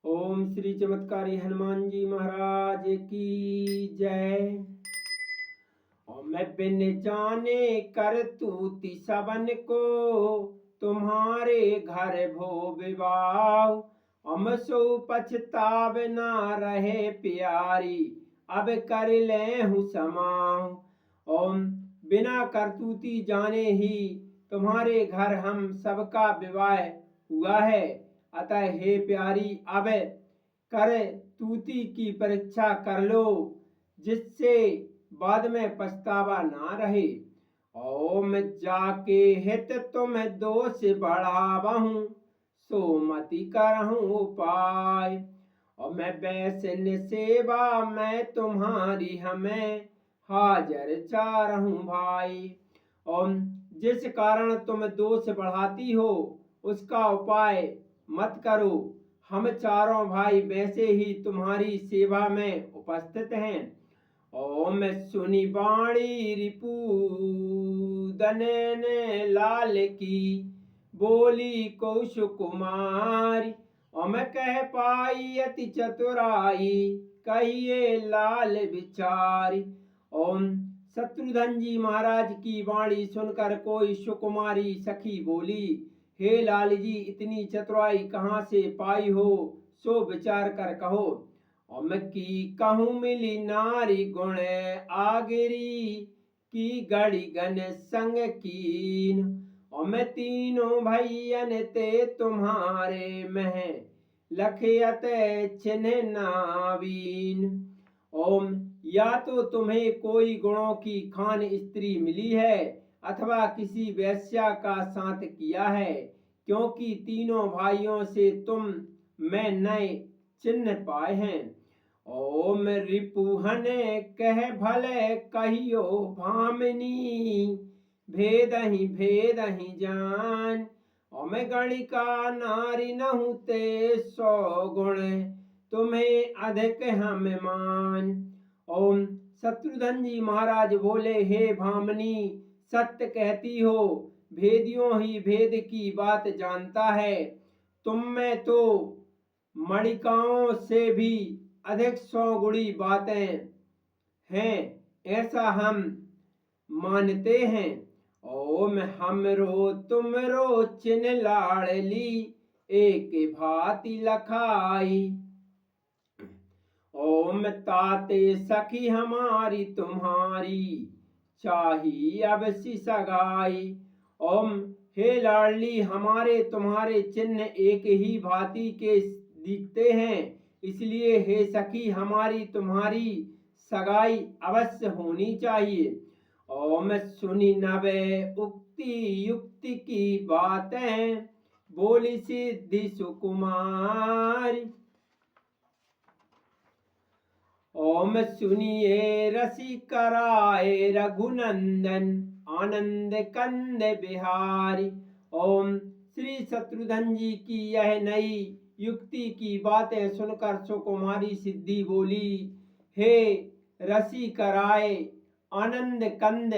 ओम श्री चमत्कारी हनुमान जी महाराज की जय। और मैं बिन जाने कर तूति सबन को, तुम्हारे घर भो विवाह। हम सो पछताव ना रहे प्यारी, अब कर ले हूँ समाओ। ओम बिना करतूती जाने ही तुम्हारे घर हम सबका विवाह हुआ है, अतः हे प्यारी अब कर तूती की परीक्षा कर लो, जिससे बाद में पछतावा ना रहे। ओम जाके हित तुम दोष बढ़ावहूँ, सो मति करहूँ उपाय। और मैं बैसन सेवा मैं तुम्हारी हमें हाजर चारहूँ भाई। और जिस कारण तुम दोष बढ़ाती हो उसका उपाय मत करो, हम चारों भाई वैसे ही तुम्हारी सेवा में उपस्थित हैं। ओम सुनी बाणी रिपुदन लाल की, बोली कौशुक कुमारी। ओम कह पाई अति चतुराई, कहिए लाल विचारी। ओम शत्रुघ्न जी महाराज की वाणी सुनकर कोई सुकुमारी सखी बोली, हे लाल जी इतनी चतुराई कहाँ से पाई हो, सो विचार कर कहो। हम की कहूँ मिली नारी गुण आगिरी, की गढ़ी गन संग कीन। हम तीनों भैयन ते तुम्हारे मह, लखयत चिन्ह नावीन। ओम या तो तुम्हें कोई गुणों की खान स्त्री मिली है, अथवा किसी वेश्या का साथ किया है, क्योंकि तीनों भाइयों से तुम मैं नए चिन्ह पाए हैं। ओम रिपुहन कह भले कहियो भामिनी, भेद ही जान। ओम गणिका नारी नहु ते 100 गुण, तुम्हें अधिक हम मान। ओम शत्रुघ्न जी महाराज बोले, हे भामिनी सत्य कहती हो, भेदियों ही भेद की बात जानता है। तुम में तो मणिकाओं से भी अधिक 100 गुणी बातें हैं, ऐसा हम मानते हैं। ओम हमरो तुमरो चिन्ह लाड़ली, एक भांति लखाई। ओम ताते सखी हमारी तुम्हारी, चाही अब सी सगाई। ओम हे लाडली हमारे तुम्हारे चिन्ह एक ही भांति के दिखते हैं, इसलिए हे सखी हमारी तुम्हारी सगाई अवश्य होनी चाहिए। ओम सुनी नवे उक्ति युक्ति की बातें, बोली सिद्धि सुकुमारी। ओम सुनिए रसिकराय रघुनंदन, आनंद कंद बिहारी। ओम श्री शत्रुघ्न जी की यह नई युक्ति की बातें सुनकर सुकुमारी सिद्धि बोली, हे रसिकराय आनंद कंद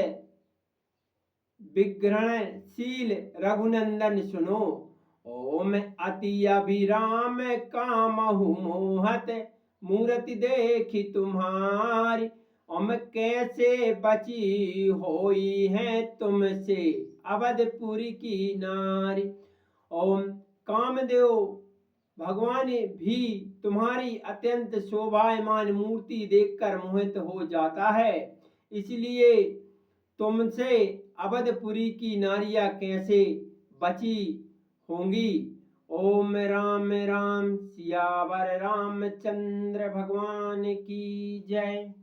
विग्रहणशील रघुनंदन सुनो। ओम अति अभिराम कामहु मोहत, मूर्ति देखी तुम्हारी। हम कैसे बची होई है तुमसे अवधपुरी की नारी। ओम कामदेव भगवान भी तुम्हारी अत्यंत शोभायमान मूर्ति देखकर मोहित हो जाता है, इसलिए तुमसे अवधपुरी की नारियां कैसे बची होंगी। ओम राम राम सियावर रामचंद्र भगवान की जय।